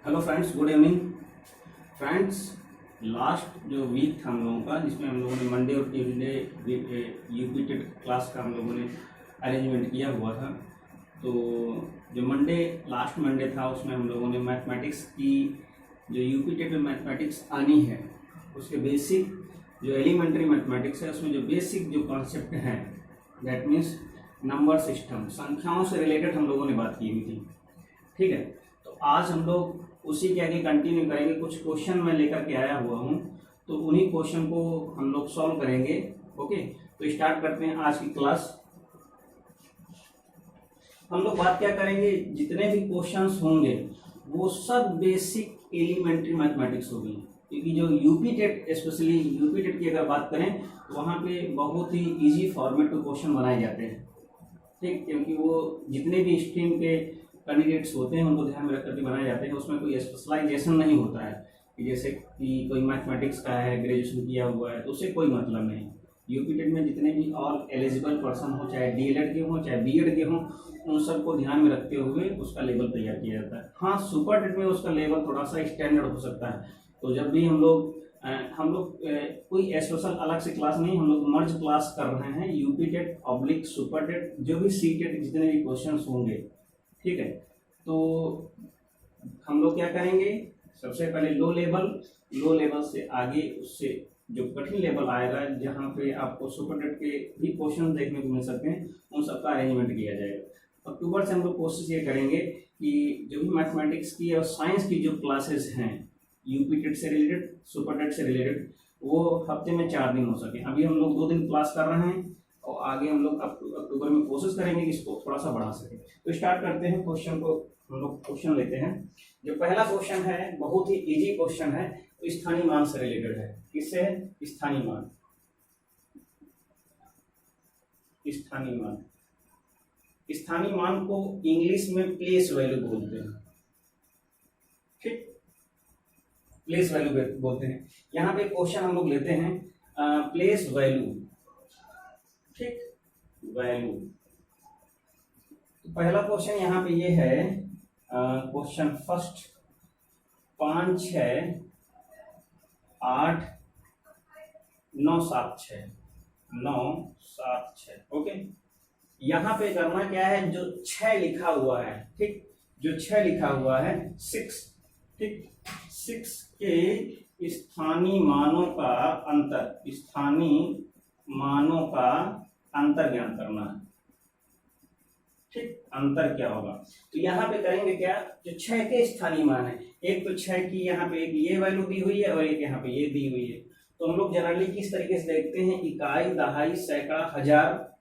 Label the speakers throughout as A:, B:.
A: Hello friends, good evening friends. Last जो week था हम लोगों का, जिसमें हम लोगों ने मंडे और ट्यूसडे यूपी टेट क्लास का हम लोगों ने अरेंजमेंट किया हुआ था। तो जो लास्ट मंडे था, उसमें हम लोगों ने मैथमेटिक्स की जो यूपी टेट में मैथमेटिक्स आनी है, उसके बेसिक जो एलिमेंट्री मैथमेटिक्स है, उसमें जो बेसिक जो कॉन्सेप्ट हैं, दैट मीन्स नंबर सिस्टम, संख्याओं से रिलेटेड हम लोगों ने बात की हुई थी। ठीक है, तो आज हम लोग उसी के आगे कंटिन्यू करेंगे। कुछ क्वेश्चन मैं लेकर के आया हुआ हूँ, तो उन्हीं क्वेश्चन को हम लोग सॉल्व करेंगे। ओके, तो स्टार्ट करते हैं आज की क्लास। हम लोग बात क्या करेंगे, जितने भी क्वेश्चंस होंगे वो सब बेसिक एलिमेंट्री मैथमेटिक्स होगी, क्योंकि जो UP TET, specially UP TET की अगर बात करें तो वहाँ पे बहुत ही इजी फॉर्मेट में क्वेश्चन बनाए जाते हैं। ठीक, क्योंकि वो जितने भी स्ट्रीम के कैंडिडेट्स होते हैं उनको ध्यान में रख करके बनाए जाते हैं। उसमें कोई स्पेशलाइजेशन नहीं होता है कि जैसे कि कोई मैथमेटिक्स का है, ग्रेजुएशन किया हुआ है, तो उससे कोई मतलब नहीं। यूपी टेट में जितने भी ऑल एलिजिबल पर्सन हो, चाहे डीएलएड के हों चाहे बीएड के हों, उन सबको ध्यान में रखते हुए उसका लेवल तैयार किया जाता है। हाँ, सुपर टेट में उसका लेवल थोड़ा सा स्टैंडर्ड हो सकता है। तो जब भी हम लोग कोई स्पेशल अलग से क्लास नहीं, हम लोग मर्ज क्लास कर रहे हैं। UP TET oblique super TET, जो भी सी टेट जितने भी क्वेश्चन होंगे, ठीक है, तो हम लोग क्या करेंगे, सबसे पहले लो लेवल से आगे उससे जो कठिन लेवल आएगा, जहाँ पे आपको सुपर टेट के भी क्वेश्चन देखने को मिल सकते हैं, उन सबका अरेंजमेंट किया जाएगा। अक्टूबर से हम लोग कोशिश ये करेंगे कि जो भी मैथमेटिक्स की और साइंस की जो क्लासेस हैं यूपी टेट से रिलेटेड, सुपर टेट से रिलेटेड, वो हफ्ते में 4 दिन हो सके। अभी हम लोग 2 दिन क्लास कर रहे हैं और आगे हम लोग अक्टूबर में कोशिश करेंगे कि इसको थोड़ा सा बढ़ा सके। तो स्टार्ट करते हैं क्वेश्चन को। हम लोग क्वेश्चन लेते हैं। जो पहला क्वेश्चन है बहुत ही इजी क्वेश्चन है, तो स्थानीय मान से रिलेटेड है। किससे है? स्थानीय मान। स्थानीय मान को इंग्लिश में प्लेस वैल्यू बोलते हैं। ठीक, प्लेस वैल्यू बोलते हैं। यहाँ पे क्वेश्चन हम लोग लेते हैं प्लेस वैल्यू। ठीक, वैल्यू। तो पहला क्वेश्चन यहाँ पे ये है, क्वेश्चन फर्स्ट, 5 6 8 9 7 6 9 7 6। ओके, यहाँ पे करना क्या है, जो 6 लिखा हुआ है, ठीक, जो 6 लिखा हुआ है 6, ठीक, 6 के स्थानीय मानों का अंतर, स्थानीय मानों का अंतर ज्ञात करना है। ठीक, अंतर क्या होगा, तो यहाँ पे करेंगे क्या, जो 6 के स्थानीय मान है, एक तो 6 की यहाँ पे एक ये वैल्यू दी हुई है और एक यहाँ पे ये दी हुई है। तो हम लोग जनरली किस तरीके से देखते हैं, इकाई, दहाई, सैकड़ा, हजार,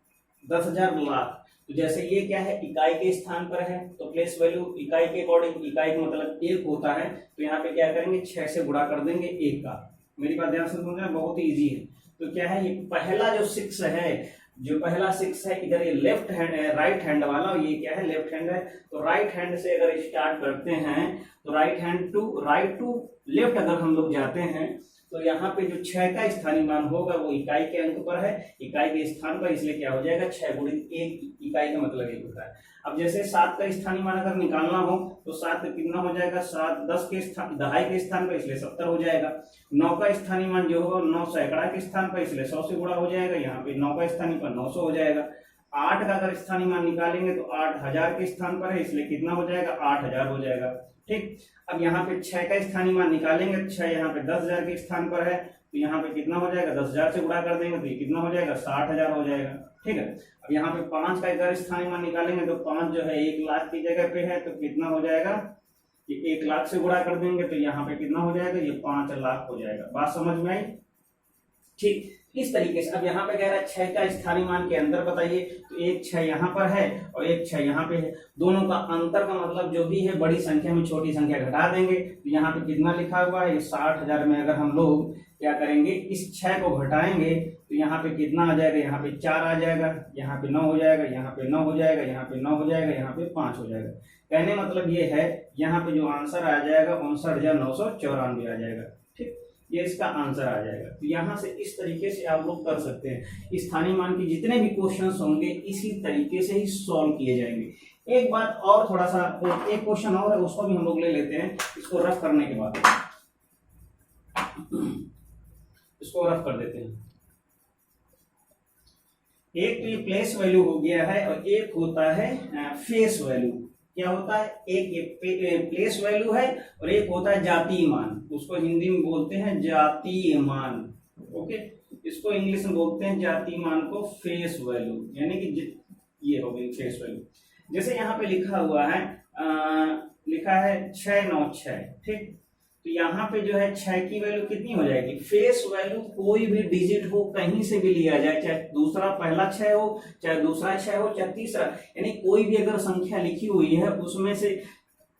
A: 10,000, लाख। तो जैसे ये क्या है, इकाई के स्थान पर है, तो प्लेस वैल्यू इकाई के अकॉर्डिंग, इकाई का मतलब 1 होता है, तो यहाँ पे क्या करेंगे, 6 से गुणा कर देंगे 1 का। मेरी बात ध्यान से सुनना, बहुत ही ईजी है। तो क्या है, ये पहला जो 6 है, जो पहला 6 है, इधर ये लेफ्ट हैंड है, राइट हैंड वाला, और ये क्या है, लेफ्ट हैंड है। तो राइट हैंड से अगर स्टार्ट करते हैं, तो right hand to right to left अगर हम लोग जाते हैं, तो यहाँ पे जो 6 का स्थानीय मान होगा वो इकाई के अंक पर है, इकाई के स्थान पर, इसलिए क्या हो जाएगा, 6 गुणित 1, इकाई का मतलब 1 होता है। अब जैसे 7 का स्थानीय मान अगर निकालना हो, तो 7 कितना हो जाएगा, 7 10 के स्थान, दहाई के स्थान पर, इसलिए 70 हो जाएगा। 9 का स्थानीय मान जो होगा 9 सैकड़ा के स्थान पर, इसलिए 100 से गुणा हो जाएगा, यहाँ पे 9 का स्थानीय पर 900 हो जाएगा। 8 का अगर स्थानीय मान निकालेंगे तो 8,000 के स्थान पर है, इसलिए कितना हो जाएगा, 8,000 हो जाएगा। ठीक, अब यहाँ पे 6 का स्थानीय मान निकालेंगे, 6 यहाँ पे 10,000 के स्थान पर है, तो यहाँ पे कितना हो जाएगा, 10,000 से गुणा कर देंगे तो ये कितना हो जाएगा, 60,000 हो जाएगा। ठीक है, अब यहाँ पे 5 का अगर स्थानीय मान निकालेंगे, तो 5 जो है 1 लाख की जगह पे है, तो कितना हो जाएगा, ये 1 लाख से गुणा कर देंगे तो यहाँ पे कितना हो जाएगा, ये 5 लाख हो जाएगा। बात समझ में आई? ठीक, इस तरीके से। अब यहाँ पे कह रहा है 6 का स्थानीय मान के अंदर बताइए, तो एक 6 यहाँ पर है और एक 6 यहाँ पे है, दोनों का अंतर का मतलब जो भी है, बड़ी संख्या में छोटी संख्या घटा देंगे, तो यहाँ पे कितना लिखा हुआ है, 60,000 में अगर हम लोग क्या करेंगे, इस 6 को घटाएंगे, तो यहाँ पे कितना आ जाएगा, यहाँ पे 4 आ जाएगा, यहाँ पे 9 हो जाएगा, यहाँ पे 9 हो जाएगा, यहाँ पे 9 हो जाएगा, यहाँ पे 5 हो जाएगा। कहने मतलब ये है, यहाँ पे जो आंसर आ जाएगा 59,994 आ जाएगा। ठीक, ये इसका आंसर आ जाएगा। तो यहाँ से इस तरीके से आप लोग कर सकते हैं। स्थानीय मान के जितने भी क्वेश्चंस होंगे इसी तरीके से ही सॉल्व किए जाएंगे। एक बात और, थोड़ा सा एक क्वेश्चन और है, उसको भी हम लोग ले लेते हैं, इसको रफ करने के बाद इसको रफ कर देते हैं। एक तो ये प्लेस वैल्यू हो गया है और एक होता है फेस वैल्यू। क्या होता है? एक प्लेस वैल्यू है और एक होता है जातीय मान, उसको हिंदी में बोलते हैं जातीय मान। ओके, इसको इंग्लिश में बोलते हैं जातीय मान को फेस वैल्यू, यानी कि ये हो गई फेस वैल्यू। जैसे यहाँ पे लिखा हुआ है, लिखा है 696, ठीक, तो यहाँ पे जो है 6 की वैल्यू कितनी हो जाएगी? फेस वैल्यू कोई भी डिजिट हो कहीं से भी लिया जाए, चाहे दूसरा पहला 6 हो, चाहे दूसरा 6 हो, चाहे तीसरा, यानी कोई भी अगर संख्या लिखी हुई है उसमें से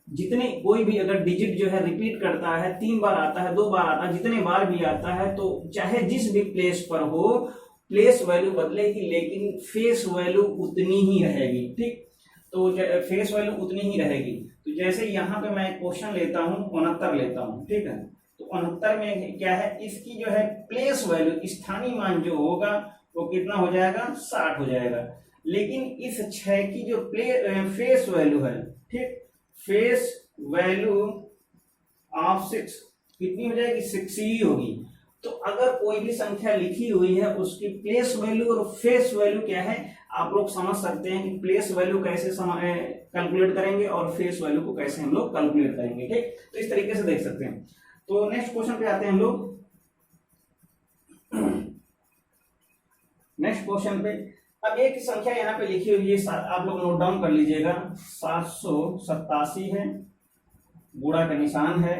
A: जितने कोई भी अगर डिजिट जो है रिपीट करता है, 3 बार आता है, 2 बार आता है, जितने बार भी आता है, तो चाहे जिस भी प्लेस पर हो प्लेस वैल्यू बदलेगी लेकिन फेस वैल्यू उतनी ही रहेगी। ठीक, तो फेस वैल्यू उतनी ही रहेगी। तो जैसे यहाँ पे मैं क्वेश्चन लेता हूँ 69 लेता हूँ, ठीक है, तो 69 में क्या है, इसकी जो है प्लेस वैल्यू स्थानीय मान जो होगा वो कितना हो जाएगा? 60 हो जाएगा। लेकिन इस 6 की जो फेस वैल्यू है, ठीक, फेस वैल्यू ऑफ 6 कितनी हो जाएगी? 6 ही होगी। तो अगर कोई भी संख्या लिखी हुई है उसकी प्लेस वैल्यू और फेस वैल्यू क्या है, आप लोग समझ सकते हैं कि प्लेस वैल्यू कैसे कैलकुलेट करेंगे और फेस वैल्यू को कैसे हम लोग कैलकुलेट करेंगे। ठीक, तो इस तरीके से देख सकते हैं। तो नेक्स्ट क्वेश्चन पे आते हैं हम लोग। नेक्स्ट क्वेश्चन पे अब एक संख्या यहाँ पे लिखी हुई है, आप लोग नोट डाउन कर लीजिएगा, 787 है, गुणा का निशान है,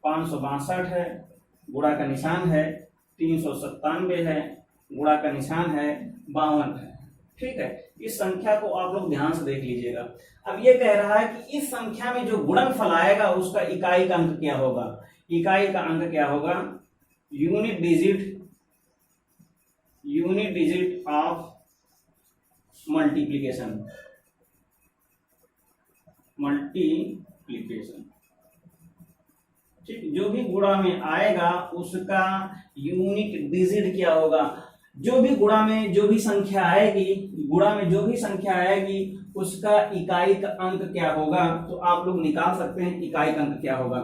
A: 562 है, गुणा का निशान है, 397 है, गुणा का निशान है, 52 है। ठीक है, इस संख्या को आप लोग ध्यान से देख लीजिएगा। अब ये कह रहा है कि इस संख्या में जो गुणनफल आएगा उसका इकाई का अंक क्या होगा? इकाई का अंक क्या होगा? Unit digit of multiplication. ठीक, जो भी गुणा में आएगा उसका यूनिट डिजिट क्या होगा? जो भी गुणा में जो भी संख्या आएगी उसका इकाई का अंक क्या होगा? तो आप लोग निकाल सकते हैं इकाई का अंक क्या होगा।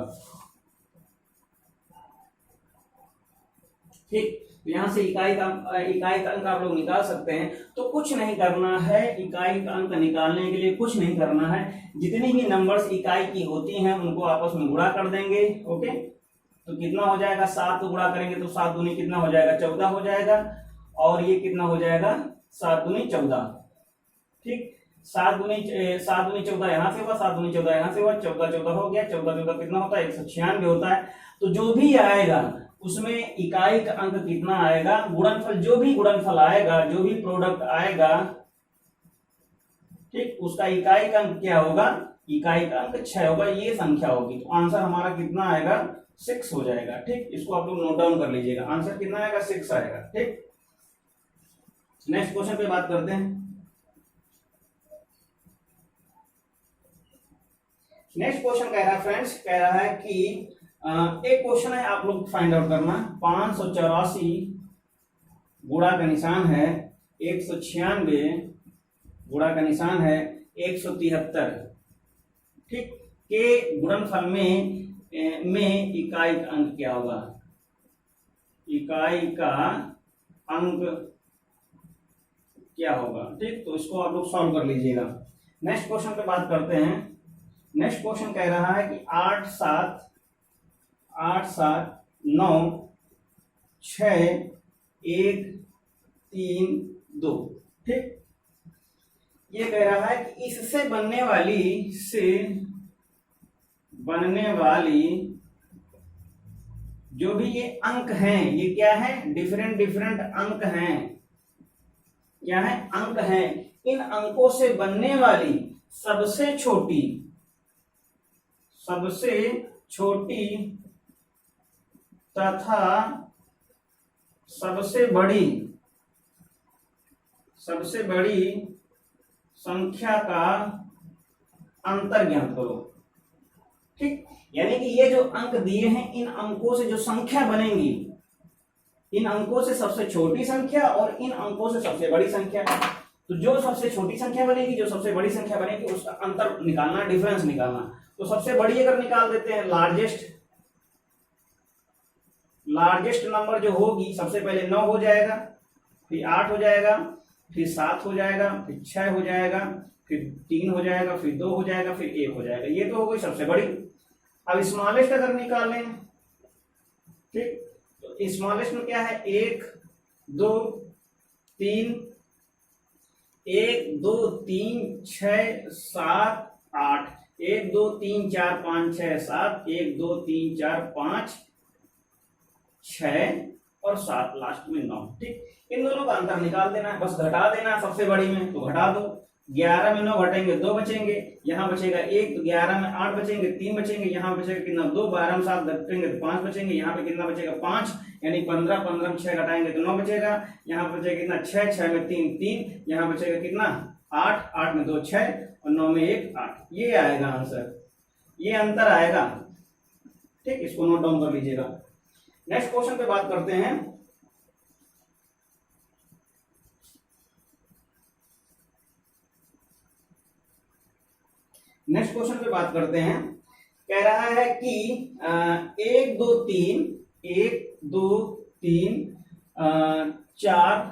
A: ठीक, तो यहां से इकाई का अंक आप लोग निकाल सकते हैं। तो कुछ नहीं करना है, इकाई का अंक निकालने के लिए कुछ नहीं करना है, जितनी भी नंबर्स इकाई की होती हैं उनको आपस में गुणा कर देंगे। ओके, तो कितना हो जाएगा? 7 को गुणा करेंगे तो 7 दूनी कितना हो जाएगा? 14 हो जाएगा, और ये कितना हो जाएगा? 7 दूनी 14। ठीक, 7 दूनी 14 यहाँ से हुआ, 7 दूनी 14 यहाँ से हुआ, 14 हो गया, 14 कितना होता है? 196 होता है। तो जो भी आएगा उसमें इकाई का अंक कितना आएगा? गुणनफल, जो भी गुणनफल आएगा, जो भी प्रोडक्ट आएगा, ठीक, उसका इकाई का अंक क्या होगा? इकाई का अंक 6 होगा, ये संख्या होगी। तो आंसर हमारा कितना आएगा? 6 हो जाएगा। ठीक, इसको आप लोग नोट डाउन कर लीजिएगा, आंसर कितना आएगा? 6 आएगा। ठीक, नेक्स्ट क्वेश्चन पे बात करते हैं। नेक्स्ट क्वेश्चन कह रहा है फ्रेंड्स, कह रहा है कि एक क्वेश्चन है, आप लोग फाइंड आउट करना। 584 गुणा का निशान है 196, गुणा का निशान है 173, ठीक, के गुणनफल में इकाई का अंक क्या होगा? इकाई का अंक क्या होगा? ठीक, तो इसको आप लोग सॉल्व कर लीजिएगा। नेक्स्ट क्वेश्चन पे बात करते हैं। नेक्स्ट क्वेश्चन कह रहा है कि 8 7 9 6 1 3 2। ठीक, ये कह रहा है कि इससे बनने वाली जो भी ये अंक हैं, ये क्या है? डिफरेंट अंक हैं। क्या है? अंक हैं। इन अंकों से बनने वाली सबसे छोटी तथा सबसे बड़ी संख्या का अंतर ज्ञात करो। ठीक, यानी कि ये जो अंक दिए हैं, इन अंकों से जो संख्या बनेंगी, इन अंकों से सबसे छोटी संख्या और इन अंकों से सबसे बड़ी संख्या, तो जो सबसे छोटी संख्या बनेगी, जो सबसे बड़ी संख्या बनेगी, उसका अंतर निकालना, डिफरेंस निकालना। तो सबसे बड़ी अगर निकाल देते हैं, लार्जेस्ट नंबर जो होगी, सबसे पहले 9 हो जाएगा, फिर 8 हो जाएगा, फिर 7 हो जाएगा, फिर 6 हो जाएगा, फिर 3 हो जाएगा, फिर 2 हो जाएगा, फिर 1 हो जाएगा। ये तो हो गई सबसे बड़ी। अब स्मॉलेस्ट अगर निकालें, ठीक, तो स्मॉलेस्ट में क्या है, 1 2 3 1 2 3 6 7 8, 1 2 3 4 5 6 7, 1 2 3 4 5 6 और 7, लास्ट में 9। ठीक, इन दोनों का अंतर निकाल देना है, बस घटा देना है। सबसे बड़ी में तो घटा दो, 11 में 9 घटेंगे 2 बचेंगे, यहाँ बचेगा 1, तो 11 में 8 बचेंगे 3 बचेंगे, यहाँ बचेगा कितना 2, 12 में 7 घटेंगे तो 5 बचेंगे, यहाँ पे कितना बचेगा 5, यानी 15, 15 में 6 घटाएंगे तो 9 बचेगा, यहाँ बचेगा कितना 6, 6 में 3 3, यहाँ बचेगा कितना 8, 8 में 2 6 और 9 में 1 8। ये आएगा आंसर, ये अंतर आएगा। ठीक, इसको नोट डाउन कर लीजिएगा। नेक्स्ट क्वेश्चन पे बात करते हैं। नेक्स्ट क्वेश्चन पे बात करते हैं। कह रहा है कि 1 2 3 1 2 3 4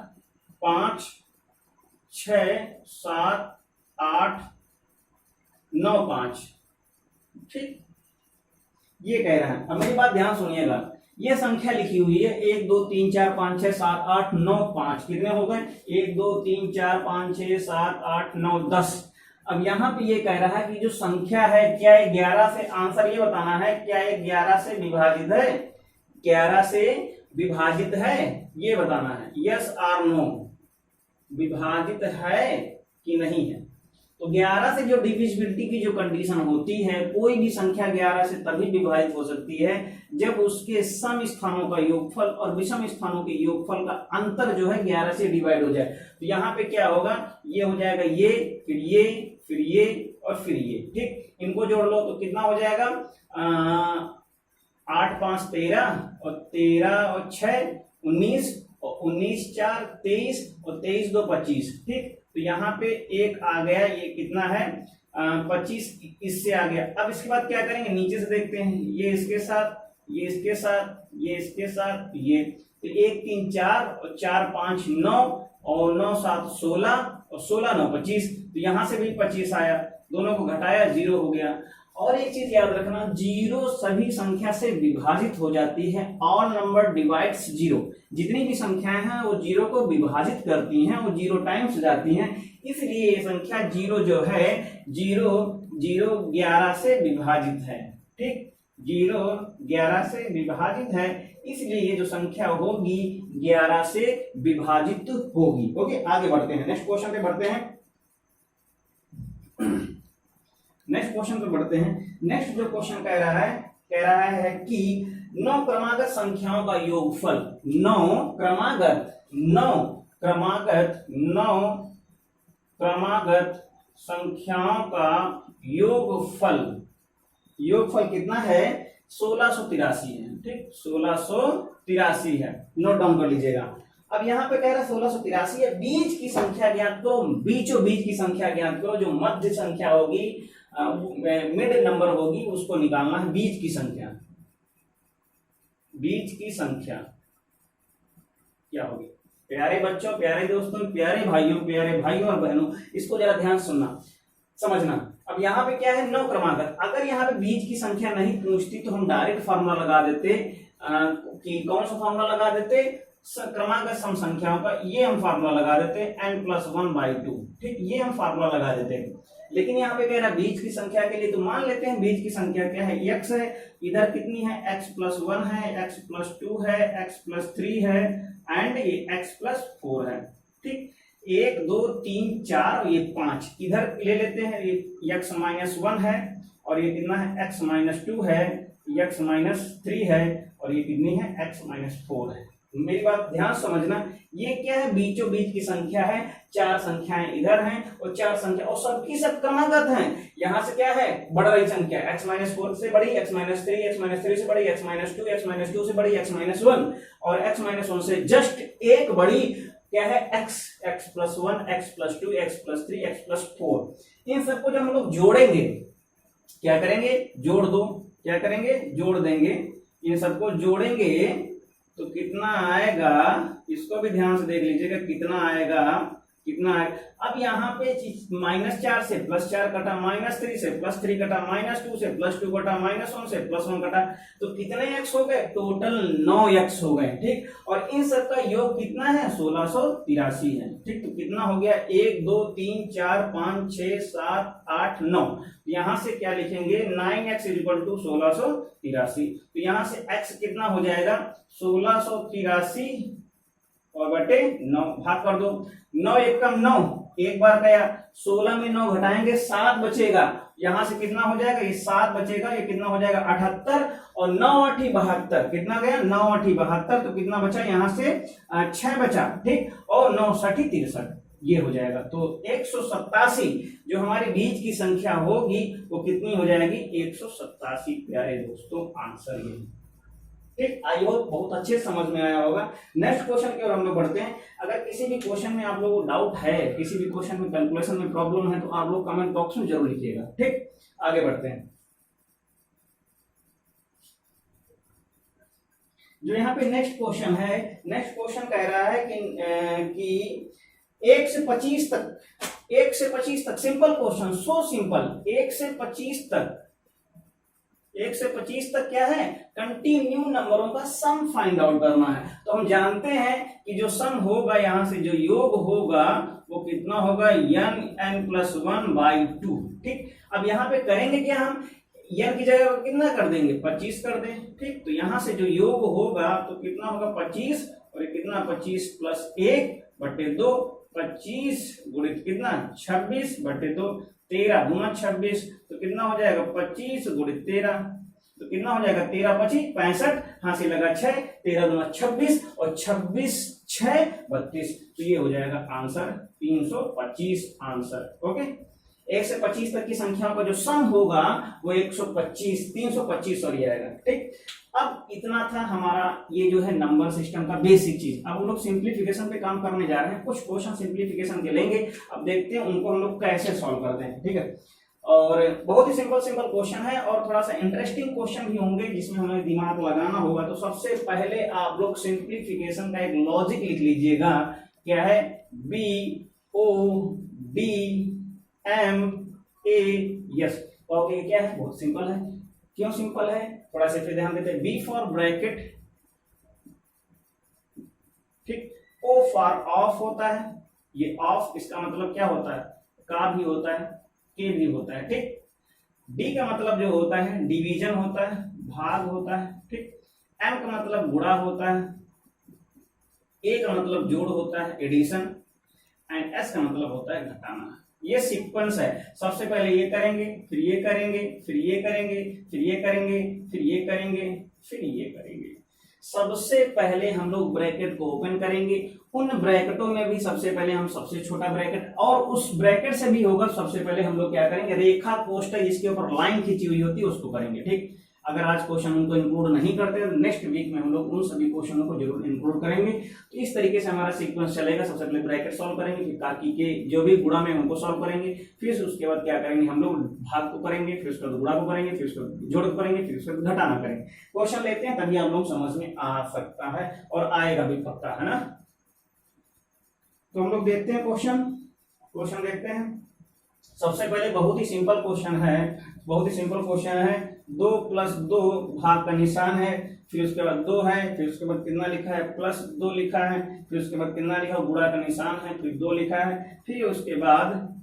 A: 5 6 7 8 9 5। ठीक, ये कह रहा है। अब मेरी बात ध्यान सुनिएगा, ये संख्या लिखी हुई है 1 2 3 4 5 6 7 8 9 5। कितने हो गए, 1 2 3 4 5 6 7 8 9 10। अब यहाँ पे ये कह रहा है कि जो संख्या है, क्या ये 11 से, आंसर ये बताना है, क्या ये 11 से विभाजित है, 11 से विभाजित है, ये बताना है। यस और नो, विभाजित है कि नहीं है। तो 11 से जो डिविजिबिलिटी की जो कंडीशन होती है, कोई भी संख्या 11 से तभी विभाजित हो सकती है जब उसके सम स्थानों का योगफल और विषम स्थानों के योगफल का अंतर जो है 11 से डिवाइड हो जाए। तो यहाँ पे क्या होगा, ये हो जाएगा ये, फिर ये, फिर ये और फिर ये। ठीक, इनको जोड़ लो तो कितना हो जाएगा, 8 5 13 और 13 और 6 19 और 19 4 23 और 23 2 25। ठीक, तो यहाँ पे एक आ गया, ये कितना है 25 इससे आ गया। अब इसके बाद क्या करेंगे, नीचे से देखते हैं, ये इसके साथ, ये इसके साथ, ये इसके साथ, ये तो 1 3 4 और 4 5 9 और 9 7 16 और 16 9 25। तो यहाँ से भी 25 आया, दोनों को घटाया 0 हो गया। और एक चीज याद रखना, 0 सभी संख्या से विभाजित हो जाती है। ऑल नंबर डिवाइड्स 0, जितनी भी संख्याएं हैं वो 0 को विभाजित करती हैं, वो 0 टाइम्स जाती हैं। इसलिए ये संख्या 0 जो है 0 0 11 से विभाजित है। ठीक, 0 11 से विभाजित है, इसलिए ये जो संख्या होगी 11 से विभाजित होगी। ओके, आगे बढ़ते हैं, नेक्स्ट क्वेश्चन पे बढ़ते हैं। नेक्स्ट क्वेश्चन पे बढ़ते हैं। नेक्स्ट जो क्वेश्चन कह रहा है कि 9 क्रमागत संख्याओं का योगफल, 9 क्रमागत संख्याओं का योगफल कितना है, 1683 है। ठीक, 1683 है, नोट डाउन कर लीजिएगा। अब यहाँ पे कह रहा है 1683 है, बीच की संख्या ज्ञात करो, बीचों बीच की संख्या ज्ञात करो, जो मध्य संख्या होगी, मिड नंबर होगी, उसको निकालना है। बीच की संख्या क्या होगी। प्यारे बच्चों, प्यारे दोस्तों, प्यारे भाइयों और बहनों, इसको जरा ध्यान समझना। अब यहाँ पे क्या है, 9 क्रमागत। अगर यहाँ पे बीच की संख्या नहीं पूछती तो हम डायरेक्ट फार्मूला लगा देते, कि कौन सा फार्मूला लगा देते, क्रमागत सम संख्याओं का, ये हम फार्मूला लगा देते n+1/2। ठीक, ये हम फार्मूला लगा देते हैं। लेकिन यहाँ पे कह रहा है बीच की संख्या के लिए, तो मान लेते हैं बीच की संख्या क्या है, x है, इधर कितनी है, x+1 है, x+2 है, x+3 है एंड ये x+4 है। ठीक, 1 2 3 4 ये 5 इधर ले लेते हैं, ये x-1 है और ये कितना है, x-2 है, x-3 है और ये कितनी है, x-4 है। मेरी बात ध्यान समझना, ये क्या है, बीचों बीच की संख्या है, 4 संख्याएं इधर हैं और 4 संख्या और सबकी सब क्रमागत हैं। यहाँ से क्या है, बढ़ रही संख्या, x-4 से बड़ी, x-3, x-3 से बड़ी, x-2 से बड़ी, x-1 और x-1 से जस्ट एक बड़ी क्या है, x+1, x+2, x+3, x+4 इन सबको जब हम लोग जोड़ेंगे क्या करेंगे, जोड़ दो, क्या करेंगे, जोड़ देंगे। इन सबको जोड़ेंगे तो कितना आएगा, इसको भी ध्यान से देख लीजिएगा कितना आएगा, कितना है। अब यहाँ पे -4 से +4 कटा, -3 से +3 कटा, -2 से +2 कटा, -1 से +1 कटा, तो कितने x हो गए, टोटल 9x हो गए। ठीक, और इन सब का योग कितना है, 1683 है। ठीक, तो कितना हो गया, 1 2 3 4 5 6 7 8 9, यहाँ से क्या लिखेंगे, 9x = 1683। तो यहाँ से x कितना हो जाएगा, 1683 और बटे 9, भाग कर दो, 9 एकम 9, एक बार गया, 16 में 9 घटाएंगे 7 बचेगा, यहां से कितना हो जाएगा, ये 7 बचेगा, ये कितना हो जाएगा 78 और 9 8 72, कितना गया 9 8 72, तो कितना बचा यहाँ से 6 बचा। ठीक, और 9 6 63, ये हो जाएगा। तो 187 जो हमारे बीच की संख्या होगी वो कितनी हो जाएगी, 187। प्यारे दोस्तों आंसर ये। ठीक, आई होप बहुत अच्छे समझ में आया होगा। नेक्स्ट क्वेश्चन की ओर हम लोग बढ़ते हैं। अगर किसी भी क्वेश्चन में आप लोगों को डाउट है, किसी भी क्वेश्चन में कैलकुलेशन में प्रॉब्लम है, तो आप लोग कमेंट बॉक्स में जरूर लिखिएगा। ठीक, आगे बढ़ते हैं। जो यहाँ पे नेक्स्ट क्वेश्चन है, नेक्स्ट क्वेश्चन कह रहा है कि 1 से 25 तक, 1 से 25 तक, सिंपल क्वेश्चन, सो सिंपल, 1 से 25 तक, 1 से 25 तक क्या है, कंटिन्यू नंबरों का सम फाइंड आउट करना है। तो हम जानते हैं कि जो सम होगा, यहां से जो योग होगा वो कितना होगा, n+1/2। ठीक, अब यहाँ पे करेंगे क्या, हम n की जगह कितना कर देंगे, 25 कर दें। ठीक, तो यहाँ से जो योग होगा तो कितना होगा 25, और ये कितना 25 + 1/2, 25 गुणित कितना 26/2, 13 दूना 26, तो कितना हो जाएगा 25 गुणित 13, तो कितना हो जाएगा 13 25 65, हाँ से लगा 6, 13 दूना 26 और 26 6 32, तो ये हो जाएगा आंसर 325 आंसर। ओके, 1 से 25 तक की संख्याओं का जो सम होगा वो 325 सॉरी आएगा। ठीक, अब इतना था हमारा ये जो है नंबर सिस्टम का बेसिक चीज। अब हम लोग सिंप्लीफिकेशन पे काम करने जा रहे हैं, कुछ क्वेश्चन सिंप्लीफिकेशन के लेंगे, अब देखते हैं उनको हम लोग कैसे सॉल्व करते हैं। ठीक है, और बहुत ही सिंपल क्वेश्चन है और थोड़ा सा इंटरेस्टिंग क्वेश्चन भी होंगे जिसमें हमें दिमाग लगाना होगा। तो सबसे पहले आप लोग सिंप्लीफिकेशन का एक लॉजिक लिख लीजिएगा, क्या है, BODMAS। ओके, क्या है, बहुत सिंपल है। क्यों सिंपल है, थोड़ा सा फिर ध्यान देते हैं। B फॉर ब्रैकेट, ठीक, O फॉर ऑफ होता है, ये ऑफ इसका मतलब क्या होता है, का भी होता है, के भी होता है। ठीक, D का मतलब जो होता है डिवीजन होता है, भाग होता है। ठीक, M का मतलब गुणा होता है, A का मतलब जोड़ होता है, एडिशन, एंड S का मतलब होता है घटाना। ये सीक्वेंस है, सबसे पहले ये करेंगे, फिर ये करेंगे, फिर ये करेंगे, फिर ये करेंगे, फिर ये करेंगे, फिर ये करेंगे। सबसे पहले हम लोग ब्रैकेट को ओपन करेंगे, उन ब्रैकेटों में भी सबसे पहले हम सबसे छोटा ब्रैकेट, और उस ब्रैकेट से भी होगा सबसे पहले हम लोग क्या करेंगे, रेखा कोष्ठक जिसके ऊपर लाइन खींची हुई होती है उसको करेंगे। ठीक, अगर आज क्वेश्चन उनको इंक्लूड नहीं करते तो नेक्स्ट वीक में हम लोग उन सभी क्वेश्चनों को जरूर इंक्लूड करेंगे। तो इस तरीके से हमारा सीक्वेंस चलेगा। सबसे पहले ब्रैकेट सॉल्व करेंगे, फिर ताकि के जो भी गुणा में उनको सॉल्व करेंगे, फिर उसके बाद क्या करेंगे, हम लोग भाग को करेंगे, फिर उसके बाद गुणा को करेंगे, फिर उसके बाद जोड़ को करेंगे, फिर उसके बाद घटाना करेंगे। क्वेश्चन लेते हैं तभी आप लोग समझ में आ सकता है और आएगा भी पक्का, है ना। तो हम लोग देखते हैं क्वेश्चन देखते हैं। सबसे पहले बहुत ही सिंपल क्वेश्चन है, 2 + 2 भाग का निशान है, फिर उसके बाद 2 है, फिर उसके बाद कितना लिखा है +2 लिखा है, फिर उसके बाद कितना लिखा, गुणा का निशान है, फिर 2 लिखा है, फिर उसके बाद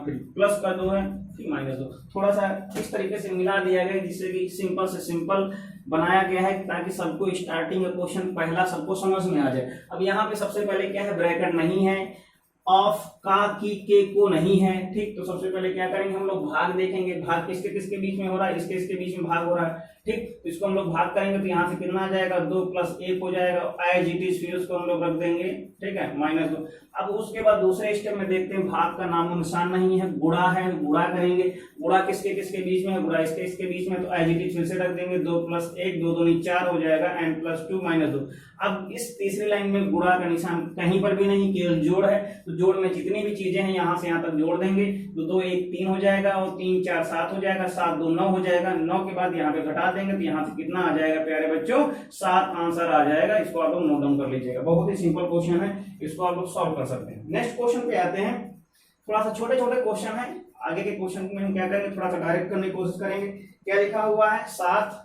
A: फिर प्लस का 2 है, फिर -2। थोड़ा सा इस तरीके से मिला दिया गया जिससे कि सिंपल से सिंपल बनाया गया है ताकि सबको स्टार्टिंग में क्वेश्चन पहला सबको समझ में आ जाए। अब यहाँ पे सबसे पहले क्या है, ब्रैकेट नहीं है, ऑफ का की के को नहीं है। ठीक, तो सबसे पहले क्या करेंगे हम लोग भाग देखेंगे, भाग किसके किसके बीच में हो रहा है, इसके इसके बीच में भाग हो रहा है। ठीक, तो इसको हम लोग भाग करेंगे तो यहाँ से कितना आ जाएगा 2 + 1 हो जाएगा, एज इट इज, फिर उसको हम लोग रख देंगे। ठीक है, -2। अब उसके बाद दूसरे स्टेप में देखते हैं, भाग का नामो निशान नहीं है, गुणा है, गुणा करेंगे। गुणा किसके किसके बीच में है, गुणा इसके इसके बीच में, तो एज इट इज फिर से रख देंगे, 2 + 1, 2 दूनी 4 हो जाएगा, n + 2 -2। अब इस तीसरी लाइन में गुणा का निशान कहीं पर भी नहीं, केवल जोड़ है, तो जोड़ में जितनी भी चीजें हैं यहाँ से यहाँ तक जोड़ देंगे, तो 2 1 3 हो जाएगा, और 3 4 7 हो जाएगा, 7 2 9 हो जाएगा। 9 के बाद यहाँ पे घटा देंगे तो यहाँ से कितना आ जाएगा प्यारे बच्चों, 7 आंसर आ जाएगा। इसको आप लोग नोट डाउन कर लीजिएगा, बहुत ही सिंपल क्वेश्चन है, इसको आप लोग सॉल्व कर सकते हैं। नेक्स्ट क्वेश्चन पे आते हैं, थोड़ा सा छोटे छोटे क्वेश्चन है, आगे के क्वेश्चन में हम क्या करेंगे, थोड़ा सा डायरेक्ट करने की कोशिश करेंगे। क्या लिखा हुआ है 7,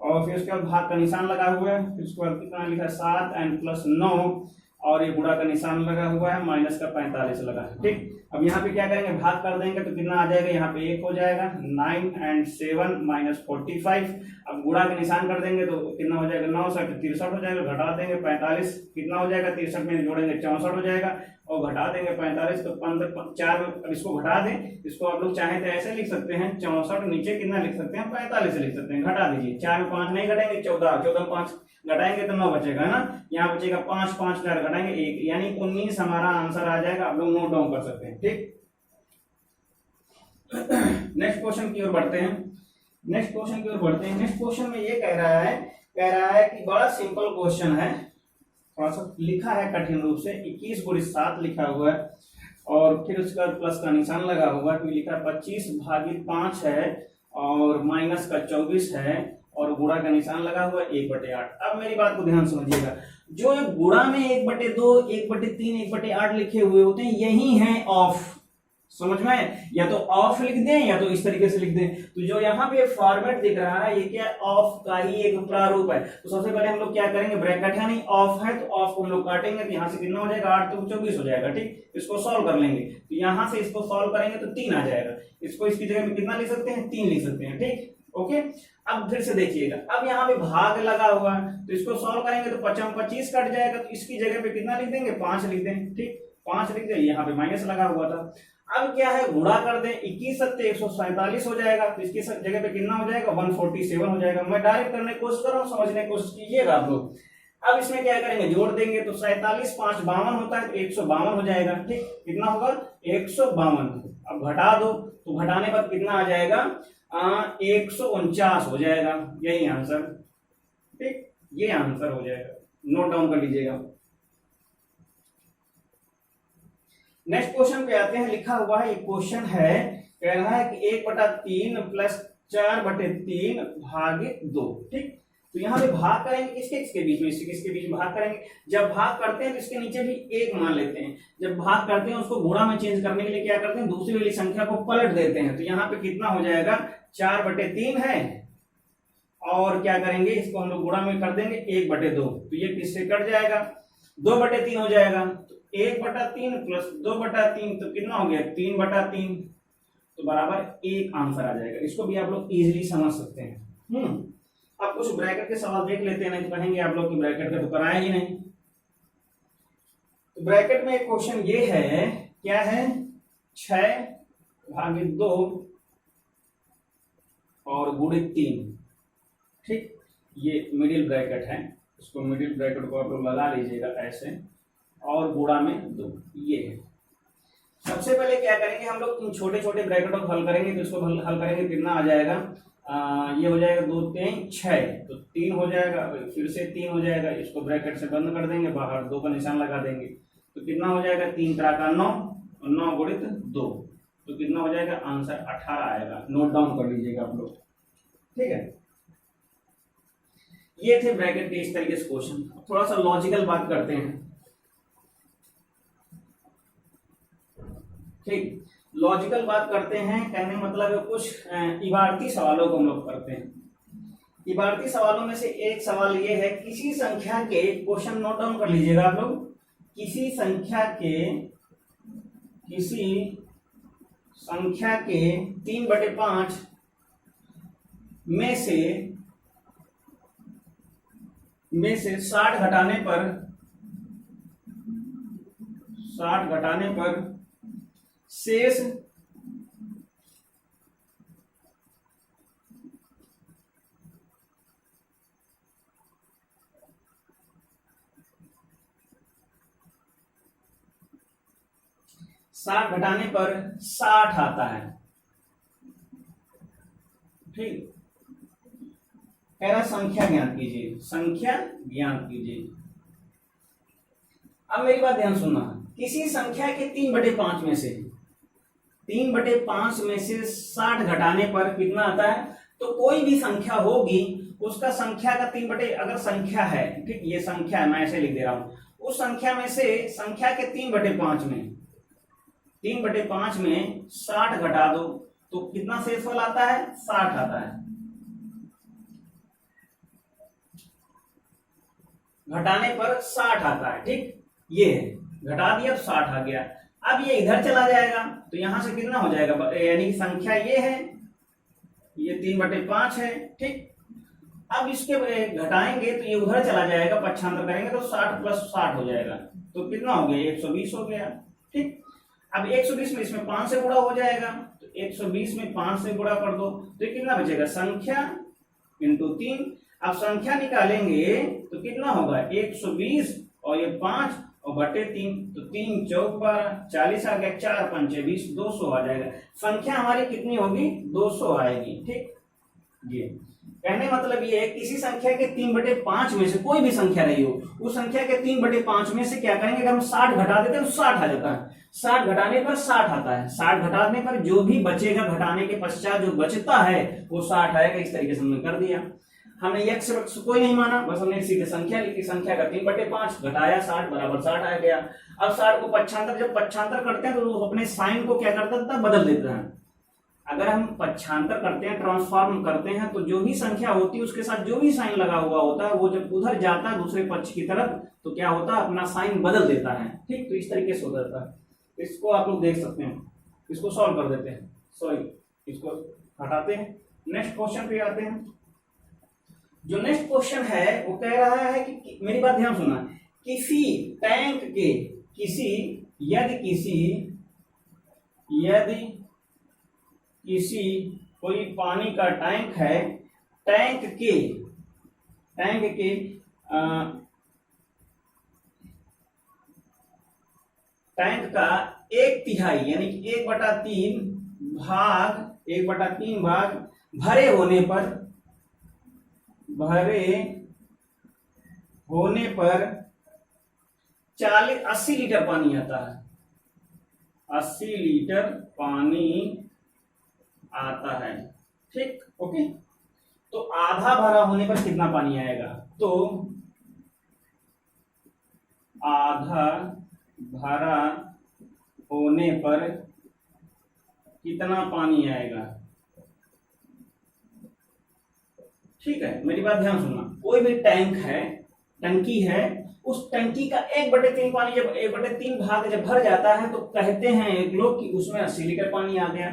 A: और फिर उसके बाद भाग का निशान लगा हुआ है, फिर उसके बाद कितना लिखा है 7 n + 9, और ये गुणा का निशान लगा हुआ है, माइनस का 45 लगा है। ठीक, अब यहाँ पे क्या करेंगे, भाग कर देंगे तो कितना आ जाएगा, यहाँ पे 1 हो जाएगा, 9 and 7 -45। अब गुणा का निशान कर देंगे तो कितना हो जाएगा, 9 7 63 हो जाएगा, घटा देंगे 45, कितना हो जाएगा, 63 में जोड़ेंगे 64 हो जाएगा, और घटा देंगे 45, तो 15 4। अब इसको घटा दें, इसको आप लोग चाहें तो ऐसे लिख सकते हैं 64, नीचे कितना लिख सकते हैं 45 लिख सकते हैं, घटा दीजिए, 4 में 5 नहीं घटाएंगे, 14 14 में 5 घटाएंगे तो 9 बचेगा, है ना, यहाँ बचेगा 5 5 4 घटाएंगे 1, यानी 19 हमारा आंसर आ जाएगा। आप लोग नोट डाउन कर सकते हैं। ठीक, नेक्स्ट क्वेश्चन की ओर बढ़ते हैं। नेक्स्ट क्वेश्चन में ये कह रहा है कि बड़ा सिंपल क्वेश्चन है, थोड़ा सा लिखा है कठिन रूप से, 21 × 7 लिखा हुआ है, और फिर उसका प्लस का निशान लगा हुआ है, लिखा 25/5 है, और माइनस का 24 है, और गुणा का निशान लगा हुआ है 1/8। अब मेरी बात को ध्यान समझिएगा, जो गुणा में 1/2, 1/3, 1/8 लिखे हुए होते हैं, यही है ऑफ, समझ में, या तो ऑफ लिख दें या तो इस तरीके से लिख दें। तो जो यहाँ पे फॉर्मेट दिख रहा है, ये क्या ऑफ का ही एक प्रारूप है। तो सबसे पहले हम लोग क्या करेंगे, ब्रैकेट है नहीं, ऑफ है, तो ऑफ को हम लोग काटेंगे, तो यहाँ से कितना हो जाएगा, 8 तो 24 हो जाएगा। ठीक, इसको सॉल्व कर लेंगे, तो यहाँ से इसको सॉल्व करेंगे तो 3 आ जाएगा, इसको इसकी जगह में कितना लिख सकते हैं, 3 लिख सकते हैं। ठीक, ओके। अब फिर से देखिएगा, अब यहाँ पे भाग लगा हुआ है, तो इसको सॉल्व करेंगे तो 25 कट जाएगा, तो इसकी जगह पे कितना लिख देंगे, 5 लिख देंगे। ठीक, 5 लिख दें, यहाँ पे माइनस लगा हुआ था। अब क्या है, गुणा कर दें, 21 × 7 147 हो जाएगा, तो इसकी जगह पे कितना हो जाएगा, 147 हो जाएगा। मैं डायरेक्ट करने की कोशिश कर रहा हूँ, समझने की कोशिश कीजिएगा आप लोग। अब इसमें क्या करेंगे, जोड़ देंगे, तो 47 5 52 होता है, तो 152 हो जाएगा। ठीक, कितना होगा, 152। अब घटा दो, तो घटाने पर कितना आ जाएगा, 149 हो जाएगा, यही आंसर। ठीक, ये आंसर हो जाएगा, नोट डाउन कर लीजिएगा। नेक्स्ट क्वेश्चन पे आते हैं, लिखा हुआ है, एक क्वेश्चन है, कह रहा है कि 1/3 + 4/3 भागित 2। ठीक, तो यहाँ पे भाग करेंगे किसके किसके बीच में, इसके किसके बीच में भाग करेंगे। जब भाग करते हैं तो इसके नीचे भी 1 मान लेते हैं, जब भाग करते हैं उसको गुणा में चेंज करने के लिए क्या करते हैं, दूसरी वाली संख्या को पलट देते हैं। तो यहाँ पे कितना हो जाएगा, 4/3 है, और क्या करेंगे, इसको हम लोग गुणा में कर देंगे 1/2, तो ये किससे कट जाएगा, 2/3 हो जाएगा। 1/3 + 2/3, तो कितना हो गया, 3/3, तो बराबर 1 आंसर आ जाएगा। इसको भी आप लोग इजीली समझ सकते हैं। अब कुछ ब्रैकेट के सवाल देख लेते हैं, नहीं तो कहेंगे आप लोग कि ब्रैकेट का तो कराया ही नहीं। तो ब्रैकेट में एक क्वेश्चन ये है, क्या है, 6/2 और गुणित 3। ठीक, ये मिडिल ब्रैकेट है, इसको मिडिल ब्रैकेट को आप लोग लगा लीजिएगा ऐसे, और गुणा में 2, ये है। सबसे पहले क्या करेंगे, हम लोग इन छोटे छोटे ब्रैकेटों को हल करेंगे, तो इसको हल करेंगे, कितना आ जाएगा, ये हो जाएगा 2 3 6, तो 3 हो जाएगा, फिर से 3 हो जाएगा, इसको ब्रैकेट से बंद कर देंगे, बाहर 2 का निशान लगा देंगे, तो कितना हो जाएगा, 3 × 9, 9 × 2, तो कितना हो जाएगा, आंसर 18 आएगा। नोट डाउन कर लीजिएगा आप लोग। ठीक है, ये थे ब्रैकेट के इस तरीके से क्वेश्चन। थोड़ा सा लॉजिकल बात करते हैं। ठीक, लॉजिकल बात करते हैं, कहने मतलब है कुछ इबारती सवालों को हम लोग करते हैं। इबारती सवालों में से एक सवाल ये है, किसी संख्या के, क्वेश्चन नोट डाउन कर लीजिएगा आप लोग, किसी संख्या के 3/5 में से 60 घटाने पर 60 घटाने पर शेष 60 घटाने पर 60 आता है। ठीक, कह रहा संख्या ज्ञात कीजिए, संख्या ज्ञात कीजिए। अब मेरी बात ध्यान सुनना, किसी संख्या के 3/5 में से 3/5 में से 60 घटाने पर कितना आता है? तो कोई भी संख्या होगी उसका संख्या का 3 अगर संख्या है, ठीक, ये संख्या है, मैं ऐसे लिख दे रहा हूं, उस संख्या में से संख्या के 3/5 में 3/5 में 60 घटा दो तो कितना शेषफल आता है? 60 आता है। घटाने पर 60 आता है। ठीक, ये है, घटा दिया तो 60 आ गया। अब ये इधर चला जाएगा तो यहां से कितना हो जाएगा? यानी कि संख्या ये है, ये 3/5 है। ठीक, अब इसके घटाएंगे तो ये उधर चला जाएगा, पक्षांतर करेंगे तो 60 + 60 हो जाएगा, तो कितना हो गया? 120 हो गया। ठीक, अब 120 में इसमें 5 से गुणा हो जाएगा, तो 120 में 5 से गुणा कर दो तो कितना बचेगा? संख्या इंटू 3। अब संख्या निकालेंगे तो कितना होगा? 120 और ये 5 और बटे 3, तो 3 चौक 12, 40 आ गया, 4 पंचे 20, 200 आ जाएगा। संख्या हमारी कितनी होगी? 200 आएगी। ठीक, ये कहने मतलब ये है, किसी संख्या के 3/5 में से कोई भी संख्या रही हो, उस संख्या के 3/5 में से क्या करेंगे? अगर हम 60 घटा देते हैं तो 60 आ जाता है। 60 घटाने पर 60 आता है। 60 घटाने पर जो भी बचेगा, घटाने के पश्चात जो बचता है वो 60 आएगा। इस तरीके से हमने कर दिया। हमने x वक्ष कोई नहीं माना, बस हमने सीधे संख्या लिखी। संख्या का 3/5 घटाया 60 बराबर 60 आ गया। अब 60 को पक्षांतर, जब पक्षांतर करते हैं तो वो अपने साइन को क्या करता था? बदल देता है। अगर हम पक्षांतर करते हैं, ट्रांसफॉर्म करते हैं, तो जो भी संख्या होती है उसके साथ जो भी साइन लगा हुआ होता है वो जब उधर जाता है दूसरे पक्ष की तरफ तो क्या होता है? अपना साइन बदल देता है। ठीक, तो इस तरीके से हो जाता है। इसको आप लोग देख सकते हैं। इसको सॉल्व कर देते हैं, सॉरी इसको हटाते हैं, नेक्स्ट क्वेश्चन पे आते हैं। जो नेक्स्ट क्वेश्चन है वो कह रहा है कि मेरी बात ध्यान सुनना, किसी टैंक के यदि कोई पानी का टैंक है, टैंक का 1/3 यानी कि 1/3 भाग भरे होने पर 80 लीटर पानी आता है। 80 लीटर पानी आता है। ठीक, ओके। तो आधा भरा होने पर कितना पानी आएगा? तो आधा भरा होने पर कितना पानी आएगा? ठीक है, मेरी बात ध्यान सुनना। कोई भी टैंक है, टंकी है, उस टंकी का 1/3 पानी, जब 1/3 भाग जब भर जाता है तो कहते हैं एक लोग कि उसमें 80 लीटर पानी आ गया,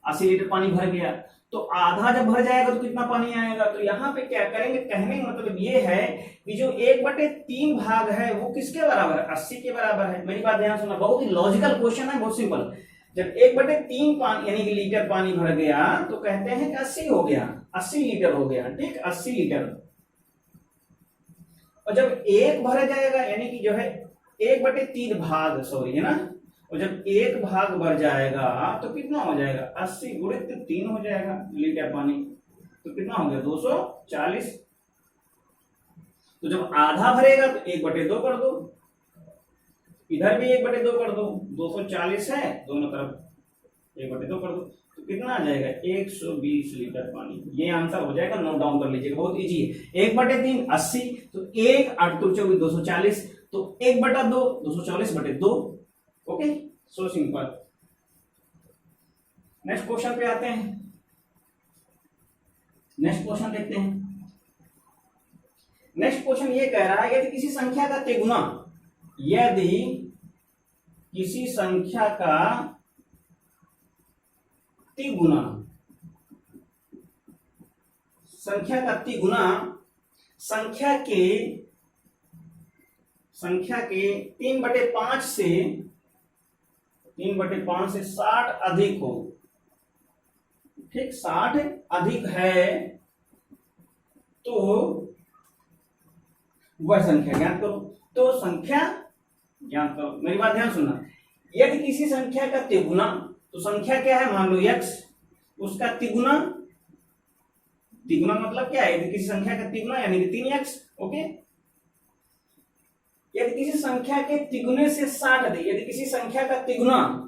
A: 80 लीटर पानी भर गया। तो आधा जब भर जाएगा तो कितना पानी आएगा? तो यहाँ पे क्या करेंगे? कहने का मतलब ये है कि जो 1/3 भाग है वो किसके बराबर है? 80 के बराबर है। मेरी बात ध्यान सुनना, बहुत ही लॉजिकल क्वेश्चन है, बहुत सिंपल। जब 1/3 पानी यानी कि लीटर पानी भर गया तो कहते हैं कि 80 हो गया, 80 लीटर हो गया। ठीक, 80 लीटर। और जब 1 भर जाएगा यानी कि जो है 1/3 भाग, सॉरी है ना, और जब 1 भाग भर जाएगा तो कितना हो जाएगा? 80 गुणित 3 हो जाएगा लीटर पानी, तो कितना हो गया? 240। तो जब आधा भरेगा तो 1/2 कर दो, इधर भी 1/2 कर दो, 240 है, दोनों तरफ 1/2 कर दो, तो कितना आ जाएगा? 120 लीटर पानी। ये आंसर हो जाएगा, नोट डाउन कर लीजिएगा, बहुत इजी है। 1/3 80, तो 1 8 2 24 240, तो 1/2 240/2। Okay, so simple. Next question पे आते हैं। नेक्स्ट क्वेश्चन देखते हैं। नेक्स्ट क्वेश्चन ये कह रहा है यदि किसी संख्या का तिगुना, यदि किसी संख्या का तिगुना, संख्या का तिगुना संख्या संख्या के 3/5 से 60 अधिक हो, ठीक, 60 अधिक है तो वह संख्या ज्ञात करो। तो संख्या ज्ञात करो, मेरी बात ध्यान सुनना। यदि किसी संख्या का तिगुना, तो संख्या क्या है, मान लो x, उसका तिगुना, तिगुना मतलब क्या है, यदि किसी संख्या का तिगुना यानी कि 3x, ओके। यदि किसी संख्या के तिगुने से 60 अधिक, यदि किसी संख्या का तिगुना,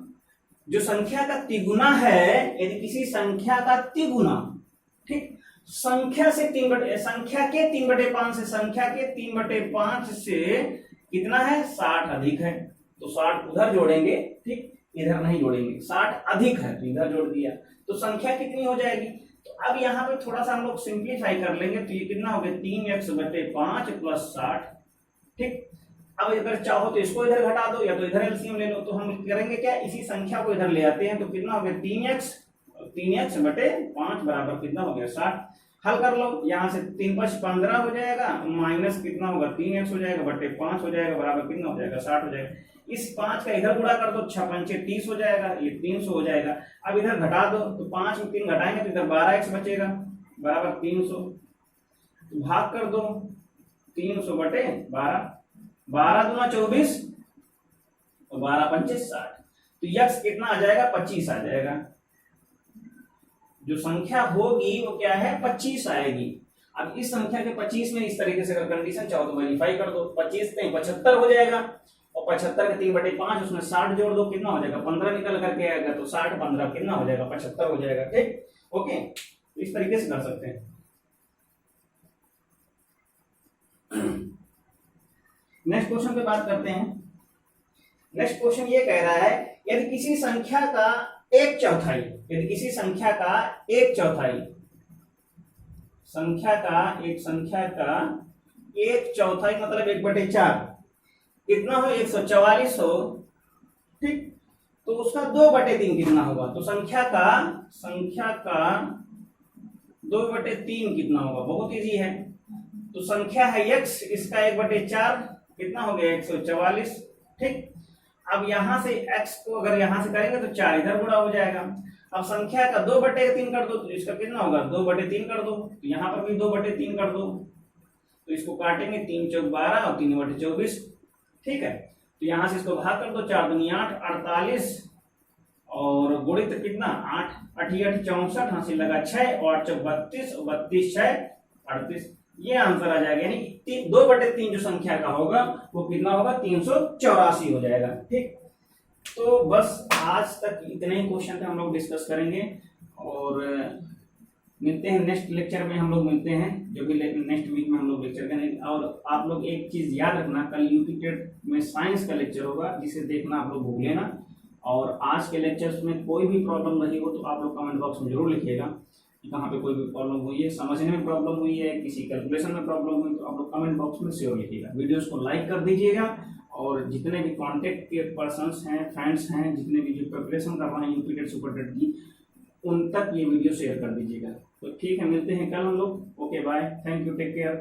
A: जो संख्या का तिगुना है, यदि किसी संख्या का तिगुना, ठीक, संख्या के 3/5 से, संख्या के 3/5 से कितना है, 60 अधिक है, तो 60 उधर जोड़ेंगे, ठीक, इधर नहीं जोड़ेंगे, 60 अधिक है तो इधर जोड़ दिया, तो संख्या कितनी हो जाएगी। तो अब यहाँ पे थोड़ा सा हम लोग सिंप्लीफाई कर लेंगे, तो ये कितना हो गया, 3x/5 + 60, ठीक। अब अगर चाहो तो इसको इधर घटा दो या तो इधर एलसीएम ले लो, तो हम करेंगे क्या, इसी संख्या को इधर ले आते हैं, तो कितना हो गया, 3x/5 बराबर कितना हो गया, 60। हल कर लो, यहाँ से 3 × 5 = 15 हो जाएगा, माइनस कितना होगा, 3x हो जाएगा, बटे 5 हो जाएगा, बराबर कितना हो जाएगा, 60 हो जाएगा। इस 5 का इधर गुणा कर दो, 6 × 5 = 30 हो जाएगा, ये 300 हो जाएगा। अब इधर घटा दो, तो 5 में 3 घटाएंगे तो इधर 12x बचेगा, बराबर 300, तो भाग कर दो 300/12, 12 दूना 24 और 12 × 5 = 60, तो x कितना आ जाएगा, 25 आ जाएगा। जो संख्या होगी वो क्या है, 25 आएगी। अब इस संख्या के 25 में इस तरीके से अगर कंडीशन चाहो तो वेरीफाई कर दो, 25 से 75 हो जाएगा, और 75 के 3/5 उसमें 60 जोड़ दो, कितना हो जाएगा, 15 निकल करके आएगा, तो 60 15 कितना हो जाएगा, 75 हो जाएगा, ठीक, ओके। तो इस तरीके से कर सकते हैं। नेक्स्ट क्वेश्चन पे बात करते हैं। नेक्स्ट क्वेश्चन ये कह रहा है, यदि किसी संख्या का 1/4, यदि किसी संख्या का 1/4, संख्या का 1/4 मतलब 1/4 कितना हो, 144 हो, ठीक, तो उसका 2/3 कितना होगा, तो संख्या का 2/3 कितना होगा, बहुत इजी है। तो संख्या है x, इसका 1/4 कितना हो गया, 144, ठीक। अब यहां से x को अगर यहां से करेंगे तो 4 इधर गुणा हो जाएगा। अब संख्या का 2/3 कर दो, तो इसका कितना होगा, 2/3 कर दो, तो यहाँ पर भी 2/3 कर दो, तो इसको काटेंगे, 3 × 4 = 12 और 3/24, ठीक है। तो यहाँ से इसको भाग कर दो, 4 दूनी 8, 48 और गुणित कितना 8, 8 × 8 = 64, हासिल लगा 6 और 8 × 32 और 32 × 6 = 38, ये आंसर आ जाएगा। यानी 2/3 जो संख्या का होगा वो कितना होगा, 384 हो जाएगा, ठीक। तो बस आज तक इतने ही क्वेश्चन पे हम लोग डिस्कस करेंगे और मिलते हैं नेक्स्ट लेक्चर में, हम लोग मिलते हैं जो भी नेक्स्ट वीक में हम लोग लेक्चर करेंगे। और आप लोग एक चीज याद रखना, कल यूपी टेट में साइंस का लेक्चर होगा, जिसे देखना आप लोग भूल लेना। और आज के लेक्चर्स में कोई भी प्रॉब्लम रही हो तो आप लोग कमेंट बॉक्स में जरूर लिखिएगा कि कहाँ पे कोई भी प्रॉब्लम हुई है, समझने में प्रॉब्लम हुई है, किसी कैलकुलेशन में प्रॉब्लम हुई, तो आप लोग कमेंट बॉक्स में श्योर लिखिएगा। वीडियोस को लाइक कर दीजिएगा और जितने भी कांटेक्ट के पर्सन्स हैं, फ्रेंड्स हैं, जितने भी जो प्रिपरेशन कर रहे हैं यूपी टेट सुपर टेट की, उन तक ये वीडियो शेयर कर दीजिएगा। तो ठीक है, मिलते हैं कल हम लोग। Okay bye, thank you, take care.